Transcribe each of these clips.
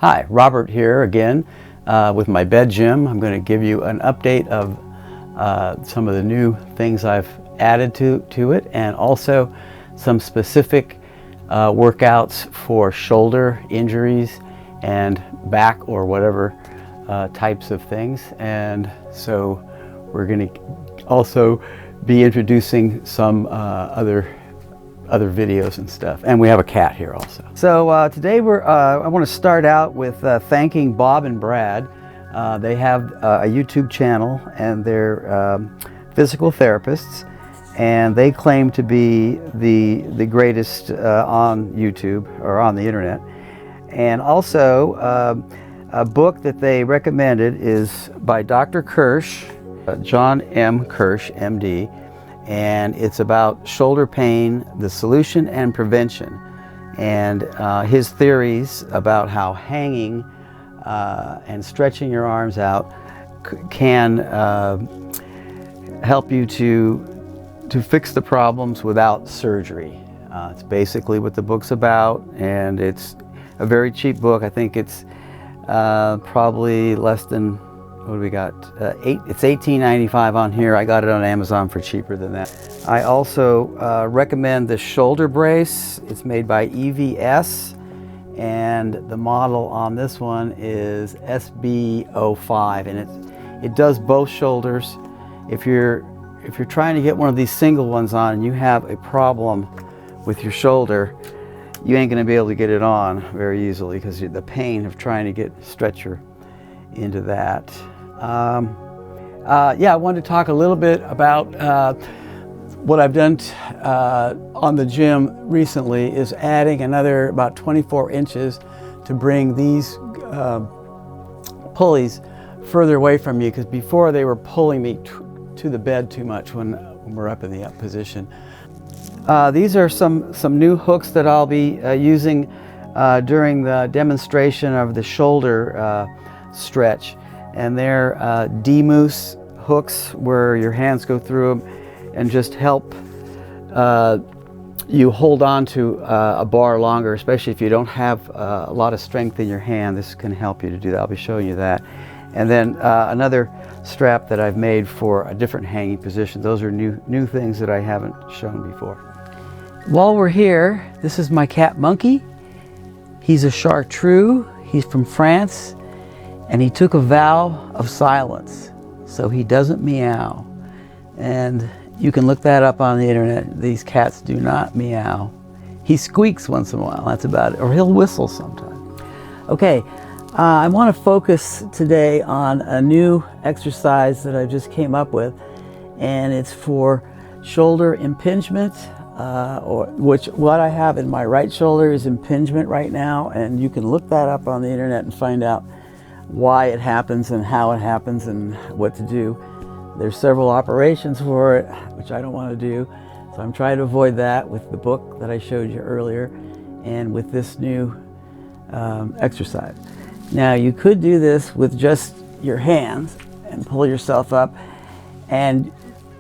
Hi, Robert here again with my bed gym. I'm going to give you an update of some of the new things I've added to it, and also some specific workouts for shoulder injuries and back or whatever types of things. And so we're going to also be introducing some other videos and stuff, and we have a cat here also. So today I want to start out with thanking Bob and Brad. They have a YouTube channel, and they're physical therapists, and they claim to be the greatest on YouTube or on the internet. And also a book that they recommended is by Dr. Kirsch, John M. Kirsch, MD, and it's about shoulder pain, the solution and prevention, and his theories about how hanging and stretching your arms out can help you to fix the problems without surgery. It's basically what the book's about, and it's a very cheap book. I think it's probably less than, what do we got? It's $18.95 on here. I got it on Amazon for cheaper than that. I also recommend the shoulder brace. It's made by EVS, and the model on this one is SB05, and it does both shoulders. If you're trying to get one of these single ones on and you have a problem with your shoulder, you ain't gonna be able to get it on very easily because the pain of trying to get stretcher into that. Yeah, I wanted to talk a little bit about what I've done on the gym recently is adding another about 24 inches to bring these pulleys further away from you, because before they were pulling me to the bed too much when we're up in the up position. These are some new hooks that I'll be using during the demonstration of the shoulder stretch, and they're D-moose hooks where your hands go through them and just help you hold on to a bar longer, especially if you don't have a lot of strength in your hand. This can help you to do that. I'll be showing you that. And then another strap that I've made for a different hanging position. Those are new things that I haven't shown before. While we're here, this is my cat Monkey. He's a chartreux. He's from France, and he took a vow of silence, so he doesn't meow. And you can look that up on the internet. These cats do not meow. He squeaks once in a while, that's about it, or he'll whistle sometimes. Okay, I want to focus today on a new exercise that I just came up with, and it's for shoulder impingement, what I have in my right shoulder is impingement right now, and you can look that up on the internet and find out why it happens and how it happens and what to do. There's several operations for it, which I don't want to do, so I'm trying to avoid that with the book that I showed you earlier and with this new exercise. Now, you could do this with just your hands and pull yourself up, and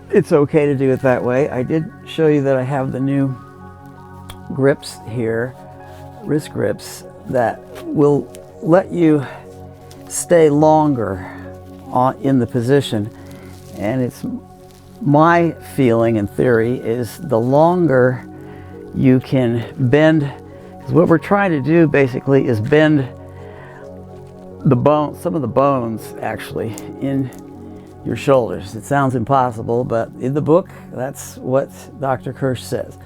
it's okay to do it that way. I did show you that I have the new grips here, wrist grips, that will let you stay longer in the position. And it's my feeling and theory is the longer you can bend, because what we're trying to do basically is bend the bone, some of the bones actually in your shoulders. It sounds impossible, but in the book, that's what Dr. Kirsch says.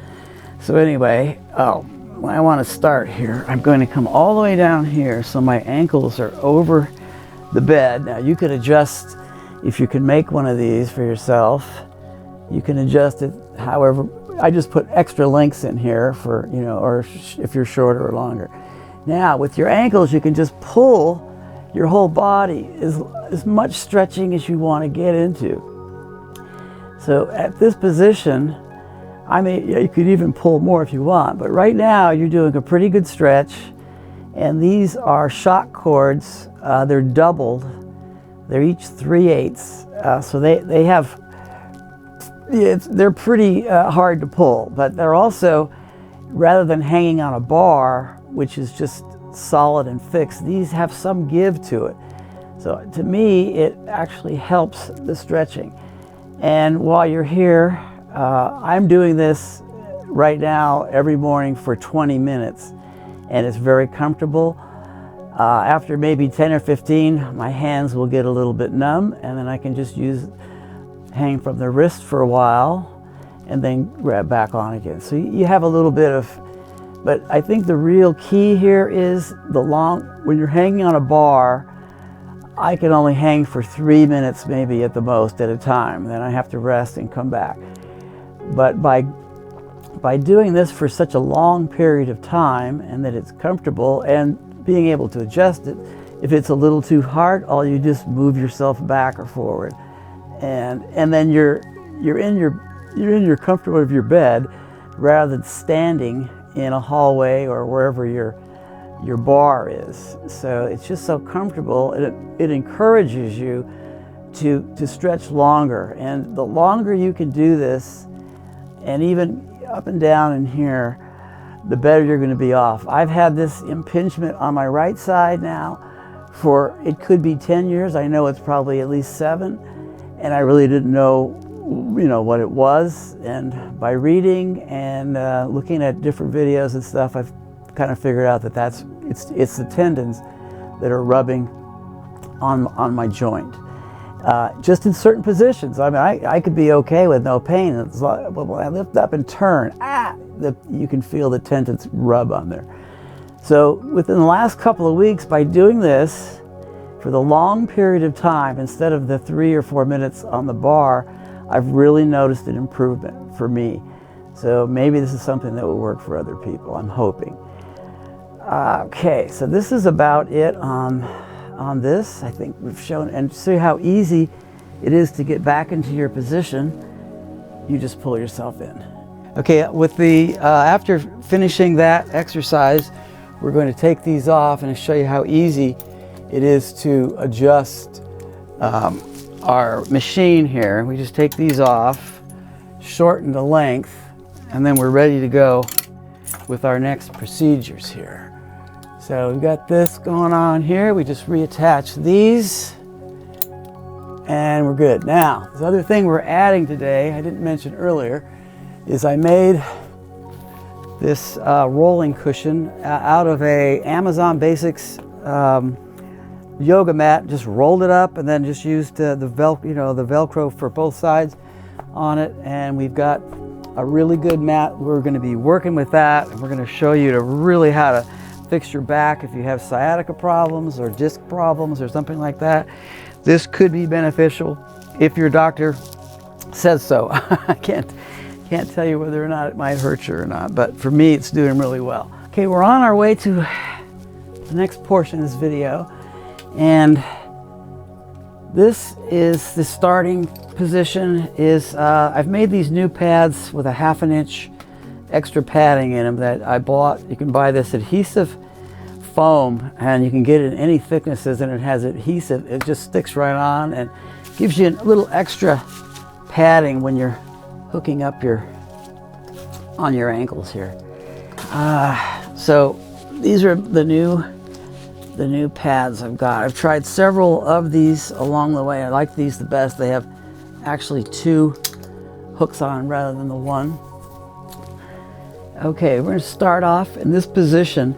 So anyway, I want to start here. I'm going to come all the way down here so my ankles are over the bed. Now you could adjust, if you can make one of these for yourself, you can adjust it however. I just put extra lengths in here for, or if you're shorter or longer. Now with your ankles, you can just pull your whole body, as much stretching as you want to get into. So at this position, you could even pull more if you want, but right now you're doing a pretty good stretch, and these are shock cords. They're doubled. They're each 3/8, so they have, they're pretty hard to pull, but they're also, rather than hanging on a bar, which is just solid and fixed. These have some give to it. So to me, it actually helps the stretching. And while you're here, I'm doing this right now every morning for 20 minutes, and it's very comfortable. After maybe 10 or 15, my hands will get a little bit numb, and then I can just hang from the wrist for a while and then grab back on again. So you have a little bit of, but I think the real key here is when you're hanging on a bar, I can only hang for 3 minutes maybe at the most at a time. Then I have to rest and come back. But by doing this for such a long period of time, and that it's comfortable and being able to adjust it, if it's a little too hard, all you just move yourself back or forward, and then you're in your comfort of your bed rather than standing in a hallway or wherever your bar is. So it's just so comfortable, and it encourages you to stretch longer. And the longer you can do this, and even up and down in here, the better you're going to be off. I've had this impingement on my right side now for, it could be 10 years. I know it's probably at least 7, and I really didn't know, what it was. And by reading and looking at different videos and stuff, I've kind of figured out that it's the tendons that are rubbing on my joint. Just in certain positions. I mean, I could be okay with no pain. It's like, but when I lift up and turn, you can feel the tendons rub on there. So within the last couple of weeks, by doing this for the long period of time, instead of the 3 or 4 minutes on the bar, I've really noticed an improvement for me. So maybe this is something that will work for other people, I'm hoping. Okay, so this is about it on this. I think we've shown, and see how easy it is to get back into your position. You just pull yourself in. Okay, with the after finishing that exercise, we're going to take these off and show you how easy it is to adjust our machine here. We just take these off, shorten the length, and then we're ready to go with our next procedures here. So we've got this going on here. We just reattach these and we're good. Now, the other thing we're adding today, I didn't mention earlier, is I made this rolling cushion out of a Amazon Basics yoga mat. Just rolled it up and then just used the Velcro for both sides on it. And we've got a really good mat. We're going to be working with that, and we're going to show you how to fix your back if you have sciatica problems or disc problems or something like that. This could be beneficial if your doctor says so. I can't tell you whether or not it might hurt you or not, but for me it's doing really well. Okay, we're on our way to the next portion of this video, and this is the starting position. I've made these new pads with a 1/2 inch extra padding in them that I bought. You can buy this adhesive foam, and you can get it in any thicknesses, and it has adhesive. It just sticks right on and gives you a little extra padding when you're hooking up on your ankles here. So these are the new pads I've got. I've tried several of these along the way. I like these the best. They have actually 2 hooks on rather than the 1. Okay, we're going to start off in this position,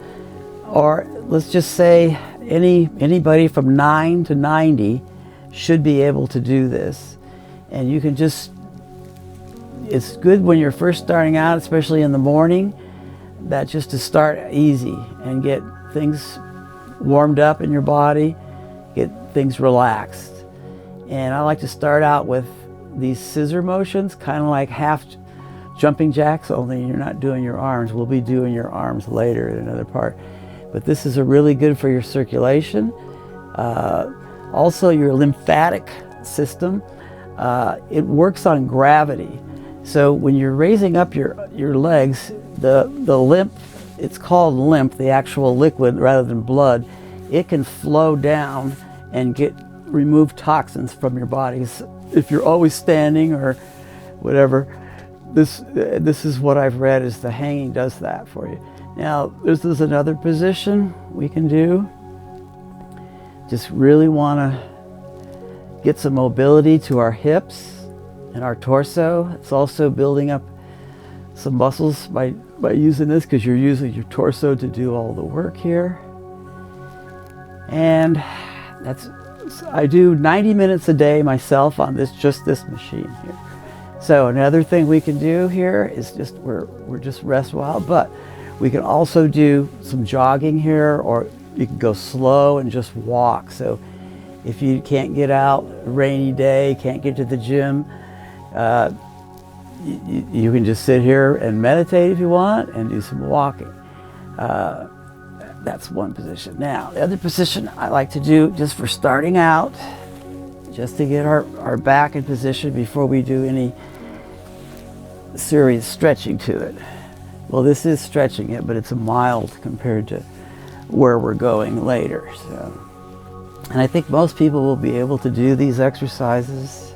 or let's just say anybody from 9 to 90 should be able to do this. And you can it's good when you're first starting out, especially in the morning, that just to start easy and get things warmed up in your body, get things relaxed. And I like to start out with these scissor motions, kind of like half jumping jacks, only you're not doing your arms. We'll be doing your arms later in another part. But this is really good for your circulation. Also your lymphatic system. It works on gravity. So when you're raising up your legs, the lymph, it's called lymph, the actual liquid rather than blood, it can flow down and remove toxins from your bodies. If you're always standing or whatever, this is what I've read, is the hanging does that for you. Now, this is another position we can do. Just really want to get some mobility to our hips and our torso. It's also building up some muscles by using this, because you're using your torso to do all the work here. And I do 90 minutes a day myself on just this machine here. So another thing we can do here is we're just rest a while, but we can also do some jogging here, or you can go slow and just walk. So if you can't get out, a rainy day, can't get to the gym, you can just sit here and meditate if you want, and do some walking. That's one position. Now, the other position I like to do just for starting out, just to get our back in position before we do any serious stretching to it. Well, this is stretching it, but it's a mild compared to where we're going later. So, and I think most people will be able to do these exercises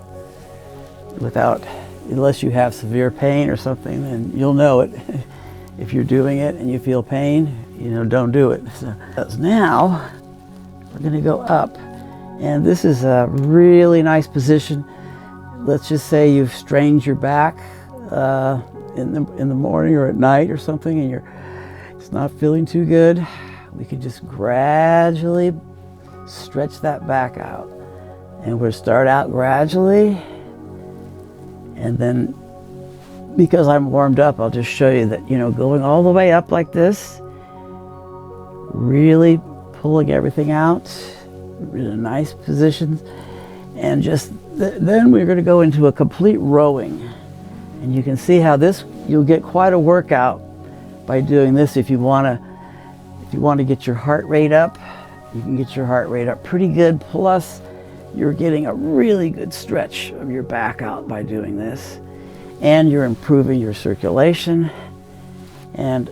unless you have severe pain or something, then you'll know it. If you're doing it and you feel pain, don't do it. So now we're going to go up, and this is a really nice position. Let's just say you've strained your back in the morning or at night or something, and it's not feeling too good. We can just gradually stretch that back out, and we'll start out gradually, and then because I'm warmed up, I'll just show you that, going all the way up like this, really pulling everything out, really nice positions, and just then we're going to go into a complete rowing. And you can see how you'll get quite a workout by doing this. If you want to get your heart rate up, you can get your heart rate up pretty good. Plus, you're getting a really good stretch of your back out by doing this. And you're improving your circulation. And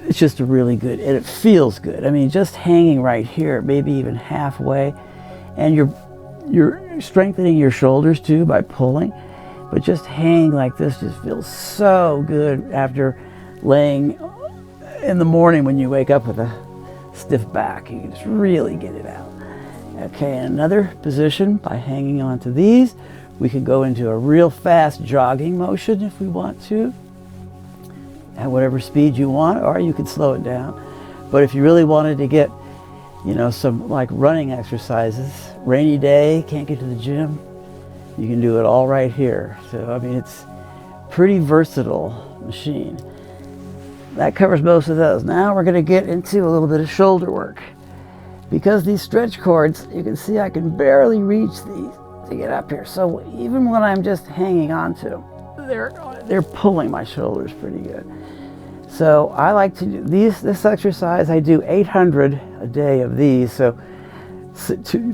it's just a really good, and it feels good. I mean, just hanging right here, maybe even halfway. And you're strengthening your shoulders too by pulling. But just hanging like this just feels so good after laying in the morning when you wake up with a stiff back. You can just really get it out. Okay, and another position, by hanging onto these, we can go into a real fast jogging motion if we want to, at whatever speed you want, or you can slow it down. But if you really wanted to get, some like running exercises, rainy day, can't get to the gym, you can do it all right here. So, I mean, it's pretty versatile machine. That covers most of those. Now we're going to get into a little bit of shoulder work. Because these stretch cords, you can see I can barely reach these to get up here. So even when I'm just hanging on to them, they're pulling my shoulders pretty good. So I like to do this exercise. I do 800 a day of these, so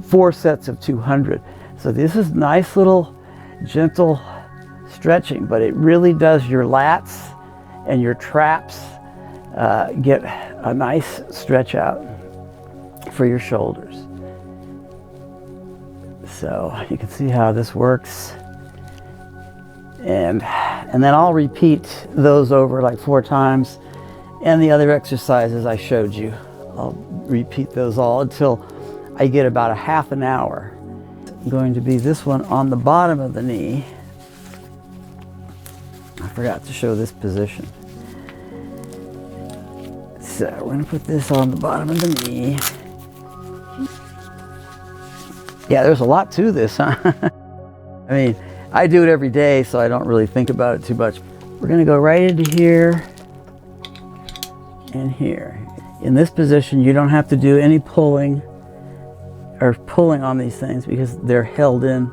4 sets of 200. So this is nice little gentle stretching, but it really does your lats and your traps get a nice stretch out for your shoulders. So you can see how this works. And then I'll repeat those over like 4 times, and the other exercises I showed you, I'll repeat those all until I get about a half an hour. I'm going to be this one on the bottom of the knee. I forgot to show this position. So we're going to put this on the bottom of the knee. Yeah, there's a lot to this, huh? I mean, I do it every day, so I don't really think about it too much. We're going to go right into here and here. In this position, you don't have to do any pulling on these things because they're held in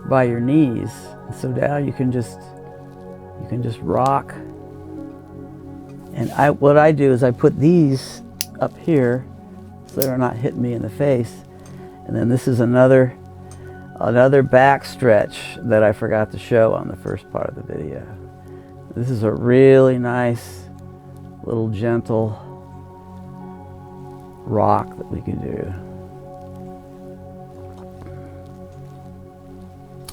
by your knees. And so now you can just rock. And what I do is I put these up here so they're not hitting me in the face. And then this is another back stretch that I forgot to show on the first part of the video. This is a really nice little gentle rock that we can do.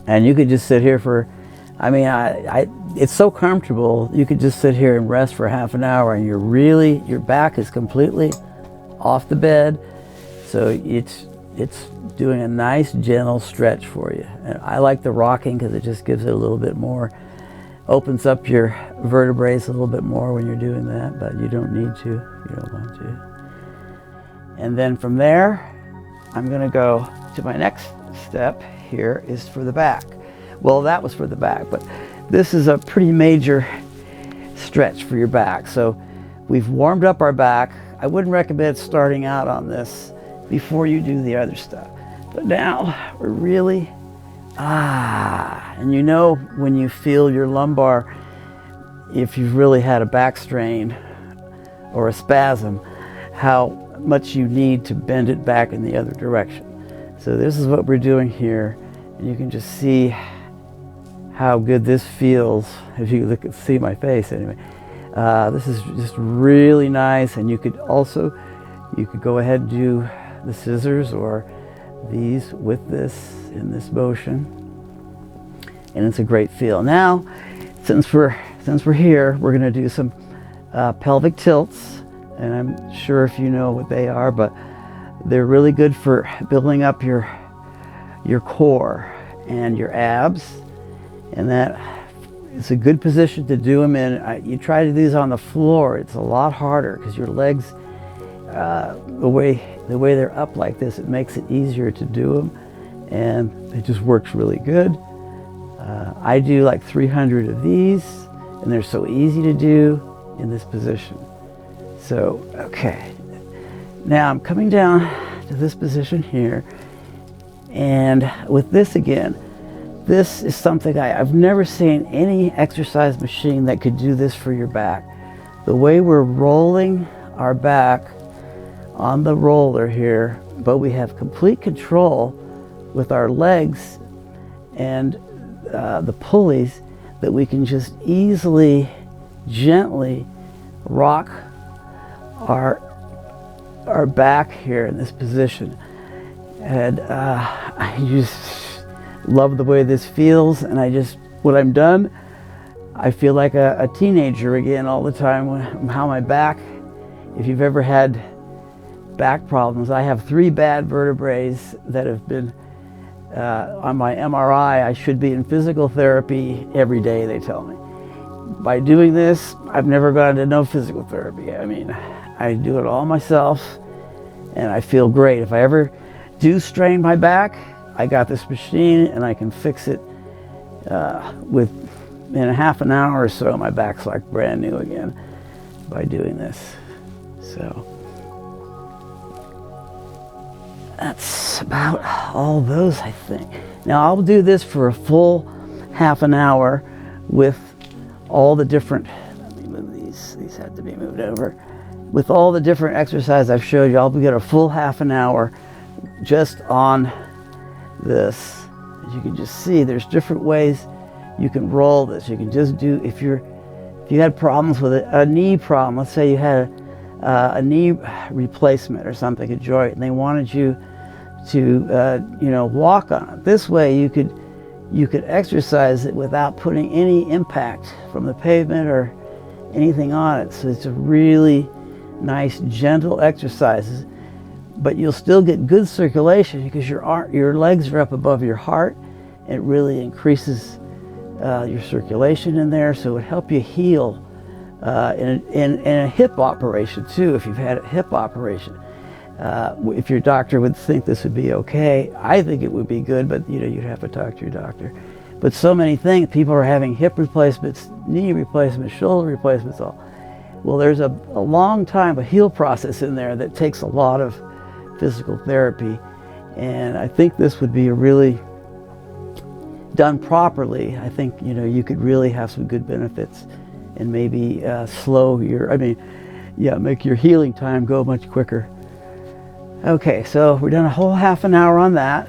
And you could just sit here for I mean, it's so comfortable. You could just sit here and rest for half an hour, and your back is completely off the bed. So it's doing a nice gentle stretch for you. And I like the rocking because it just gives it a little bit more, opens up your vertebrae a little bit more when you're doing that, but you don't need to, you don't want to. And then from there, I'm gonna go to my next step here is for the back. Well, that was for the back, but this is a pretty major stretch for your back. So we've warmed up our back. I wouldn't recommend starting out on this before you do the other stuff. But now we're really, and you know when you feel your lumbar, if you've really had a back strain or a spasm, how much you need to bend it back in the other direction. So this is what we're doing here. And you can just see how good this feels if you see my face anyway. This is just really nice, and you could go ahead and do the scissors or these with this in this motion, and it's a great feel. Now, since we're here, we're going to do some pelvic tilts, and I'm sure if you know what they are, but they're really good for building up your core and your abs, and that it's a good position to do them in. You try to do these on the floor, it's a lot harder because your legs, the way they're up like this, it makes it easier to do them, and it just works really good. I do like 300 of these, and they're so easy to do in this position. So, okay, now I'm coming down to this position here, and with this again, this is something I've never seen any exercise machine that could do this for your back. The way we're rolling our back on the roller here, but we have complete control with our legs and the pulleys, that we can just easily, gently rock our back here in this position. And I just love the way this feels, and when I'm done, I feel like a teenager again all the time. How my back, if you've ever had back problems, I have 3 bad vertebrae that have been on my MRI. I should be in physical therapy every day, they tell me. By doing this, I've never gone to no physical therapy. I mean, I do it all myself, and I feel great. If I ever do strain my back, I got this machine, and I can fix it in a half an hour or so. My back's like brand new again by doing this. So that's about all those, I think. Now I'll do this for a full half an hour with all the different, let me move these have to be moved over. With all the different exercises I've showed you, I'll get a full half an hour just on this. As you can just see, there's different ways you can roll this. You can just do, if you had problems with a knee problem, let's say you had a knee replacement or something, a joint, and they wanted you to walk on it. This way you could exercise it without putting any impact from the pavement or anything on it. So it's a really nice, gentle exercises, but you'll still get good circulation because your legs are up above your heart. It really increases your circulation in there, so it would help you heal in a hip operation too. If you've had a hip operation, if your doctor would think this would be okay, I think it would be good, but you'd have to talk to your doctor. But so many things, people are having hip replacements, knee replacements, shoulder replacements, all. Well, there's a long time, a heal process in there that takes a lot of physical therapy, and I think this would be a really, done properly, I think you could really have some good benefits, and maybe make your healing time go much quicker. Okay, so we're done a whole half an hour on that.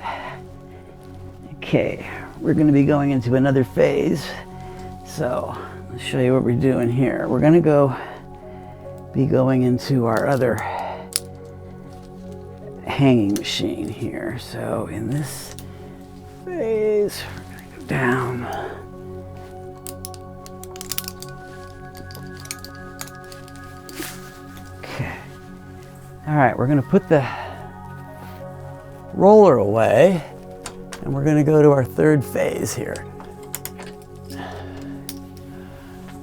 Okay, we're going to be going into another phase. So let's show you what we're doing here. We're going to be going into our other hanging machine here. So in this phase, we're going to go down All right, we're going to put the roller away, and we're going to go to our third phase here.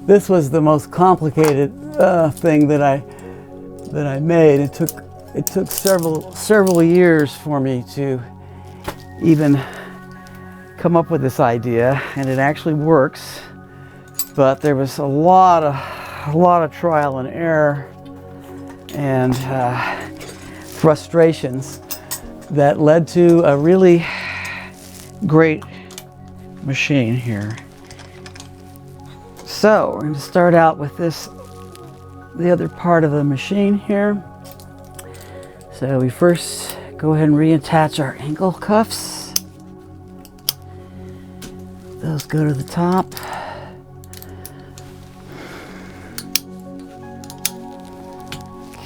This was the most complicated thing that I made. It took several years for me to even come up with this idea, and it actually works. But there was a lot of trial and error and frustrations that led to a really great machine here. So we're going to start out with the other part of the machine here. So we first go ahead and reattach our ankle cuffs. Those go to the top.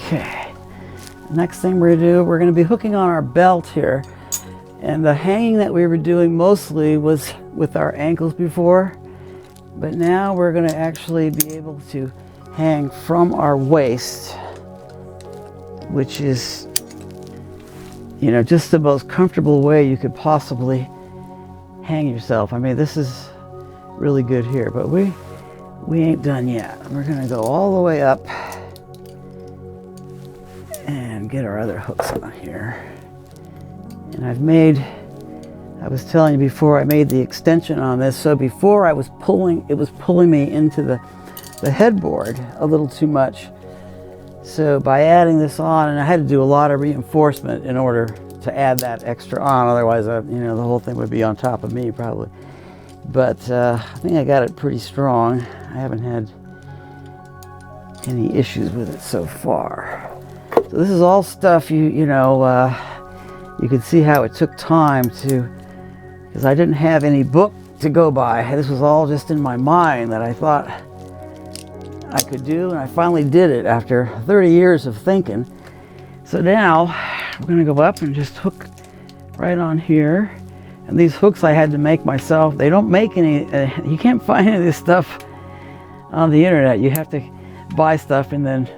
Okay. Next thing we're going to do, we're going to be hooking on our belt here. And the hanging that we were doing mostly was with our ankles before. But now we're going to actually be able to hang from our waist, which is, you know, just the most comfortable way you could possibly hang yourself. I mean, this is really good here, but we ain't done yet. We're going to go all the way up and get our other hooks on here. And I was telling you before, I made the extension on this, so before it was pulling me into the headboard a little too much. So by adding this on, and I had to do a lot of reinforcement in order to add that extra on, otherwise the whole thing would be on top of me probably. But I think I got it pretty strong. I haven't had any issues with it so far. So this is all stuff you could see how it took time because I didn't have any book to go by. This was all just in my mind that I thought I could do, and I finally did it after 30 years of thinking. So now we're going to go up and just hook right on here. And these hooks I had to make myself. They don't make any, you can't find any of this stuff on the internet. You have to buy stuff and then,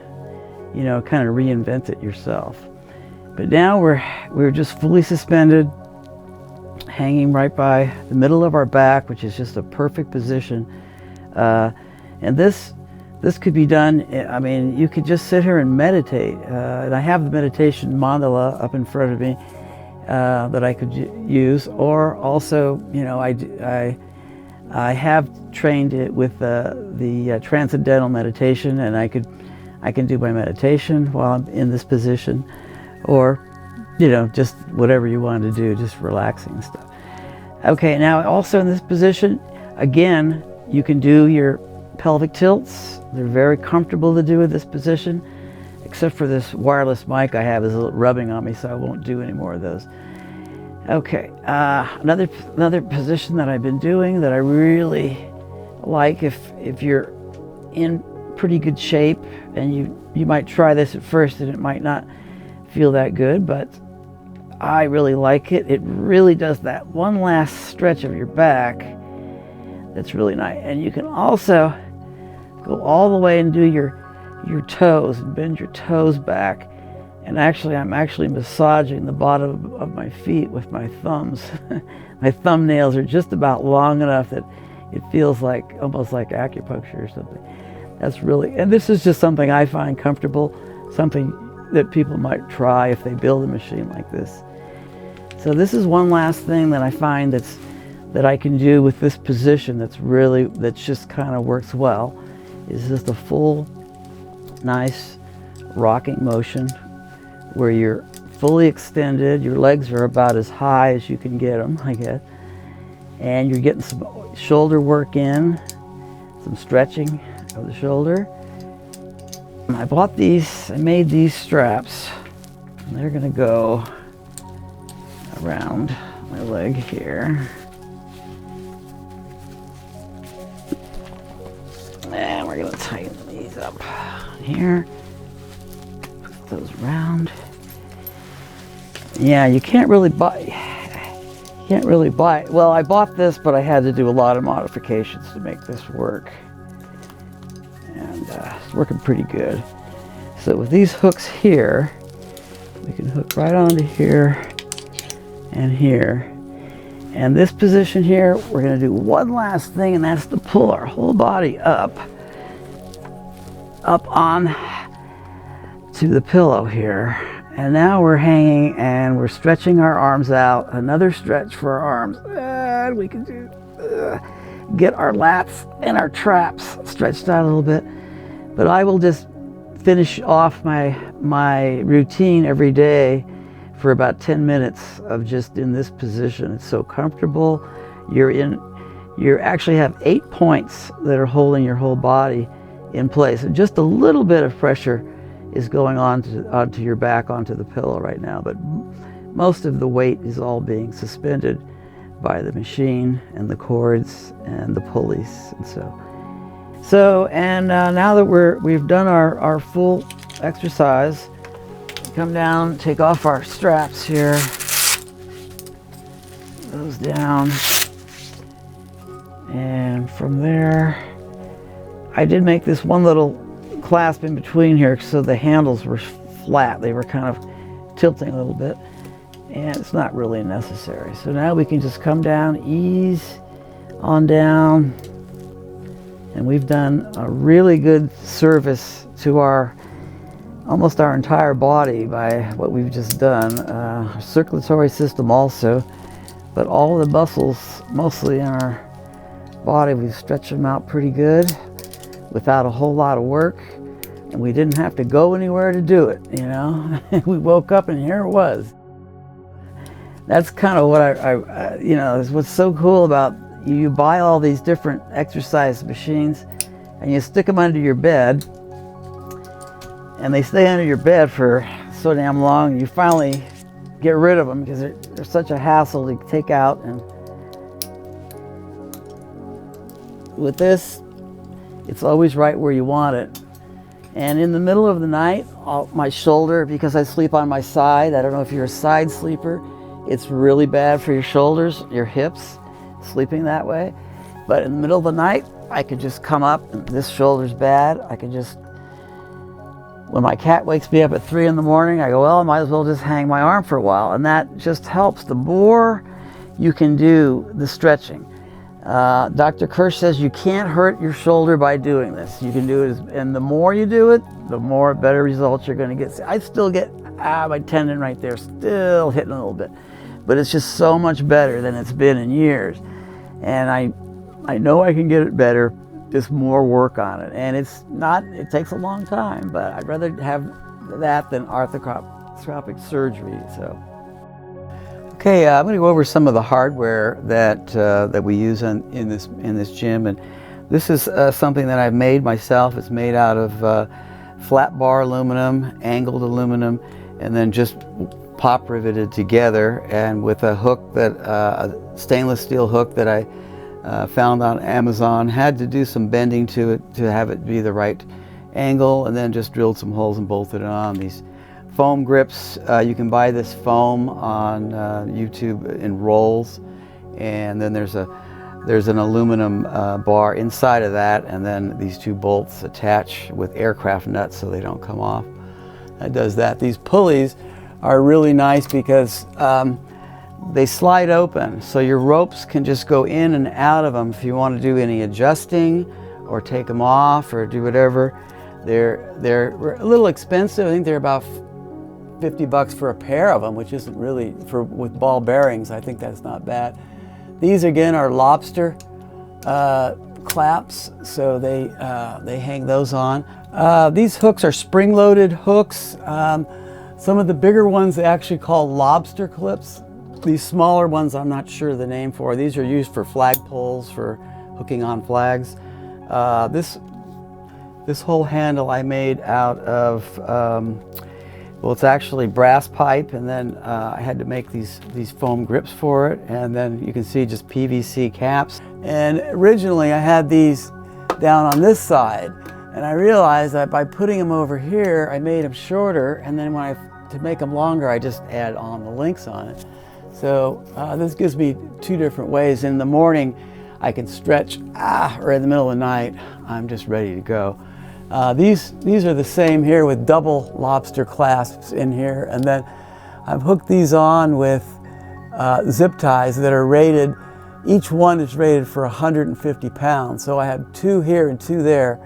kind of reinvent it yourself. But now we're just fully suspended, hanging right by the middle of our back, which is just a perfect position. And this could be done, I mean, you could just sit here and meditate. And I have the meditation mandala up in front of me that I could use. Or also, I have trained it with the transcendental meditation, and I can do my meditation while I'm in this position. Or, just whatever you want to do, just relaxing stuff. Okay, now also in this position, again, you can do your pelvic tilts. They're very comfortable to do in this position, except for this wireless mic I have is rubbing on me, so I won't do any more of those. Okay, another position that I've been doing that I really like, if you're in pretty good shape, and you might try this at first and it might not feel that good, but I really like it. It really does that one last stretch of your back that's really nice. And you can also go all the way and do your toes and bend your toes back. And actually, I'm actually massaging the bottom of my feet with my thumbs. My thumbnails are just about long enough that it feels like almost like acupuncture or something. That's really, and this is just something I find comfortable, something that people might try if they build a machine like this. So this is one last thing that I find that I can do with this position that just kind of works well, is just a full, nice rocking motion where you're fully extended, your legs are about as high as you can get them, I guess, and you're getting some shoulder work in, some stretching of the shoulder. I made these straps, and they're gonna go around my leg here. And we're gonna tighten these up here. Put those around. Yeah, you can't really buy. Well, I bought this, but I had to do a lot of modifications to make this work. And it's working pretty good. So with these hooks here, we can hook right onto here and here. And this position here, we're going to do one last thing, and that's to pull our whole body up on to the pillow here. And now we're hanging and we're stretching our arms out. Another stretch for our arms. And we can get our lats and our traps stretched out a little bit. But I will just finish off my routine every day for about 10 minutes of just in this position. It's so comfortable. You actually have 8 points that are holding your whole body in place. And just a little bit of pressure is going onto your back, onto the pillow right now, but most of the weight is all being suspended by the machine and the cords and the pulleys. And now that we've done our full exercise, come down, take off our straps here, those down, and from there I did make this one little clasp in between here so the handles were flat. They were kind of tilting a little bit, and it's not really necessary. So now we can just come down, ease on down, and we've done a really good service to almost our entire body by what we've just done. Circulatory system also, but all the muscles mostly in our body, we've stretched them out pretty good without a whole lot of work, and we didn't have to go anywhere to do it, you know. We woke up and here it was. That's kind of what is what's so cool about you buy all these different exercise machines and you stick them under your bed, and they stay under your bed for so damn long, you finally get rid of them because they're such a hassle to take out. And with this, it's always right where you want it. And in the middle of the night, my shoulder, because I sleep on my side, I don't know if you're a side sleeper, it's really bad for your shoulders, your hips, sleeping that way. But in the middle of the night, I could just come up, and this shoulder's bad. I can just, when my cat wakes me up at 3 in the morning, I go, well, I might as well just hang my arm for a while. And that just helps. The more you can do the stretching. Dr. Kirsch says you can't hurt your shoulder by doing this. You can do it, and the more you do it, the more better results you're going to get. I still get my tendon right there still hitting a little bit, but it's just so much better than it's been in years. And I know I can get it better, just more work on it. And it takes a long time, but I'd rather have that than arthroscopic surgery. So. Okay, I'm going to go over some of the hardware that we use in this gym, and this is something that I've made myself. It's made out of flat bar aluminum, angled aluminum, and then just pop riveted together, and with a hook a stainless steel hook that I found on Amazon. Had to do some bending to it to have it be the right angle, and then just drilled some holes and bolted it on. These foam grips, you can buy this foam on YouTube in rolls, and then there's an aluminum bar inside of that, and then these 2 bolts attach with aircraft nuts so they don't come off. That does that. These pulleys are really nice because they slide open, so your ropes can just go in and out of them if you want to do any adjusting or take them off or do whatever. They're a little expensive. I think they're about $50 for a pair of them, which isn't really, with ball bearings, I think that's not bad. These again are lobster claps, so they hang those on. These hooks are spring-loaded hooks. Some of the bigger ones they actually call lobster clips. These smaller ones I'm not sure the name for. These are used for flag poles, for hooking on flags. This whole handle I made out of well, it's actually brass pipe, and then I had to make these foam grips for it, and then you can see just PVC caps. And originally I had these down on this side, and I realized that by putting them over here, I made them shorter, and then to make them longer, I just add on the links on it. So this gives me 2 different ways. In the morning, I can stretch, or in the middle of the night, I'm just ready to go. These are the same here with double lobster clasps in here, and then I've hooked these on with zip ties that are rated, each one is rated for 150 pounds. So I have 2 here and 2 there.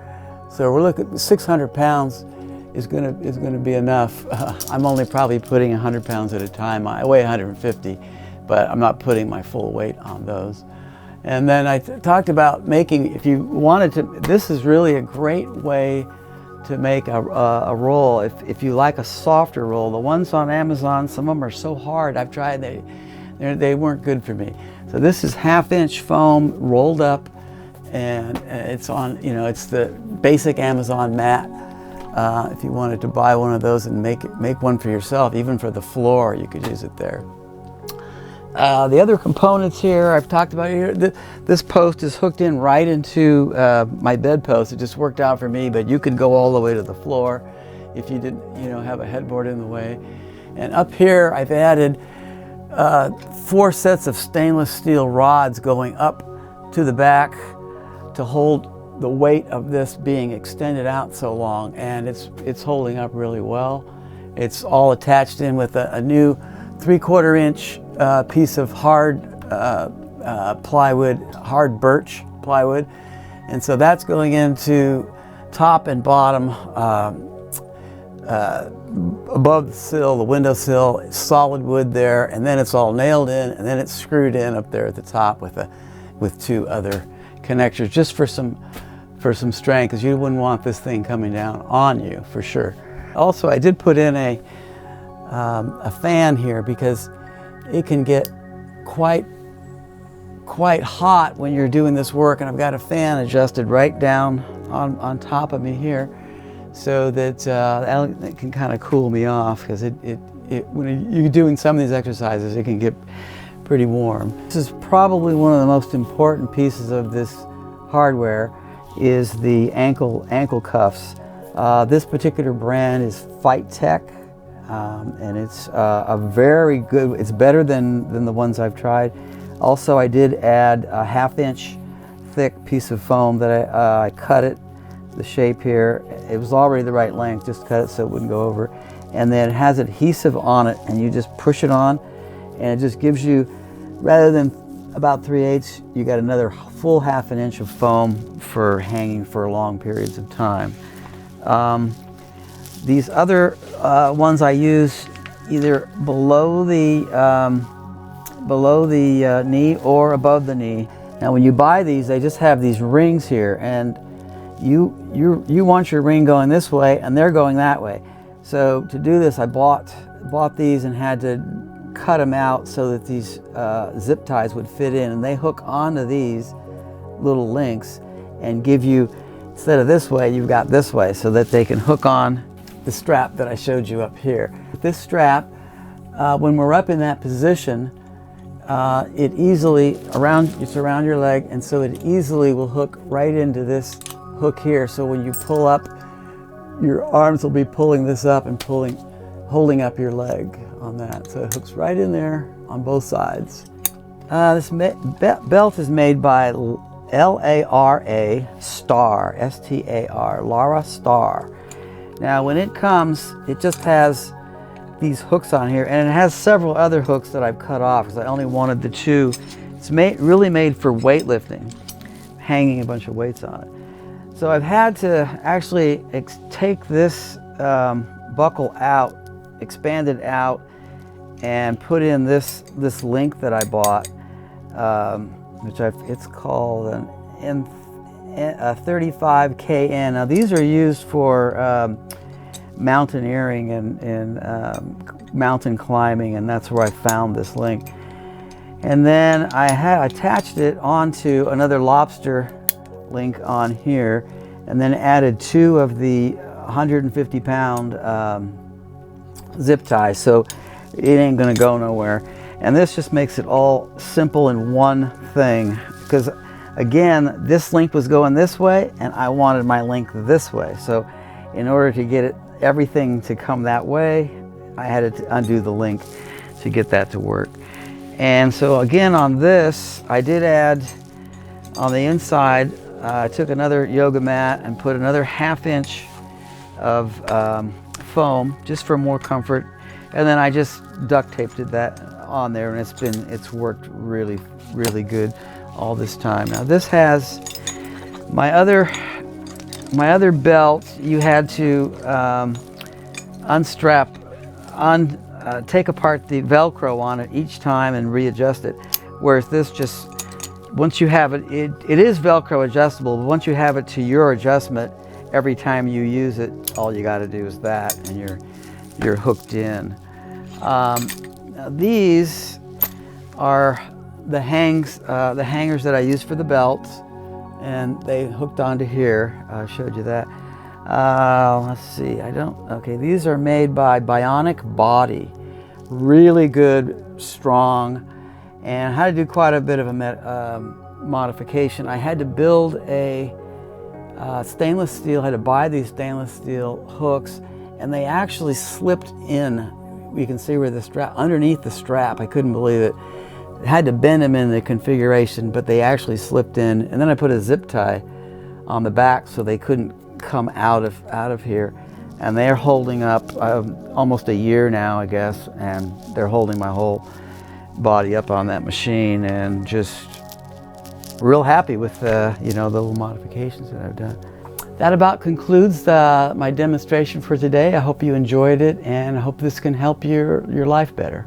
So we're looking at 600 pounds is gonna be enough. I'm only probably putting 100 pounds at a time. I weigh 150, but I'm not putting my full weight on those. And then I talked about making, if you wanted to, this is really a great way to make a roll. If you like a softer roll, the ones on Amazon, some of them are so hard. I've tried, they weren't good for me. So this is 1/2-inch foam rolled up, and it's on, you know, it's the basic Amazon mat. If you wanted to buy one of those and make one for yourself, even for the floor, you could use it there. The other components here, I've talked about here. This post is hooked in right into my bed post. It just worked out for me, but you could go all the way to the floor if you didn't, you know, have a headboard in the way. And up here, I've added 4 sets of stainless steel rods going up to the back to hold the weight of this being extended out so long, and it's holding up really well. It's all attached in with a new 3/4 inch piece of hard plywood, hard birch plywood, and so that's going into top and bottom above the sill, the window sill, solid wood there, and then it's all nailed in, and then it's screwed in up there at the top with 2 other connectors, just for some strength, because you wouldn't want this thing coming down on you for sure. Also, I did put in a fan here because it can get quite hot when you're doing this work, and I've got a fan adjusted right down on top of me here, so that it can kind of cool me off, because when you're doing some of these exercises, it can get pretty warm. This is probably one of the most important pieces of this hardware, is the ankle cuffs. This particular brand is Fight Tech, and it's a very good, it's better than the ones I've tried. Also, I did add a 1/2-inch thick piece of foam that I cut it, the shape here. It was already the right length, just cut it so it wouldn't go over. And then it has adhesive on it, and you just push it on, and it just gives you, rather than about 3/8, you got another full 1/2 inch of foam for hanging for long periods of time. These other ones I use either below the knee or above the knee. Now, when you buy these, they just have these rings here, and you want your ring going this way, and they're going that way. So to do this, I bought these and had to cut them out so that these zip ties would fit in, and they hook onto these little links and give you, instead of this way, you've got this way, so that they can hook on the strap that I showed you up here. This strap, when we're up in that position, it's around your leg, and so it easily will hook right into this hook here. So when you pull up, your arms will be pulling this up and holding up your leg on that. So it hooks right in there on both sides. This belt is made by Lara Star, S-T-A-R, Lara Star. Now, when it comes, it just has these hooks on here, and it has several other hooks that I've cut off because I only wanted the 2. It's really made for weightlifting, hanging a bunch of weights on it. So I've had to actually take this buckle out, expand it out, and put in this link that I bought, it's called an N35KN. Now, these are used for mountaineering and mountain climbing, and that's where I found this link. And then I had attached it onto another lobster link on here, and then added 2 of the 150-pound zip ties, so it ain't gonna go nowhere. And this just makes it all simple in one thing, because again, this link was going this way, and I wanted my link this way. So in order to get everything to come that way, I had to undo the link to get that to work. And so again, on this, I did add on the inside I took another yoga mat and put another 1/2 inch of foam just for more comfort, and then I just duct taped that on there, and it's worked really good all this time. Now this has my other belt. You had to unstrap, take apart the Velcro on it each time and readjust it, whereas this just, once you have it, it is Velcro adjustable, but once you have it to your adjustment, every time you use it, all you got to do is that, and you're hooked in. Now these are the hangers that I use for the belt, and they hooked onto here. I showed you that. Let's see, okay, these are made by Bionic Body. Really good, strong, and I had to do quite a bit of a modification. I had to build a stainless steel, I had to buy these stainless steel hooks, and they actually slipped in. You can see where the strap, underneath the strap, I couldn't believe it. I had to bend them in the configuration, but they actually slipped in, and then I put a zip tie on the back so they couldn't come out of here, and they're holding up almost a year now, I guess, and they're holding my whole body up on that machine, and just real happy with the little modifications that I've done. That about concludes my demonstration for today. I hope you enjoyed it, and I hope this can help your life better.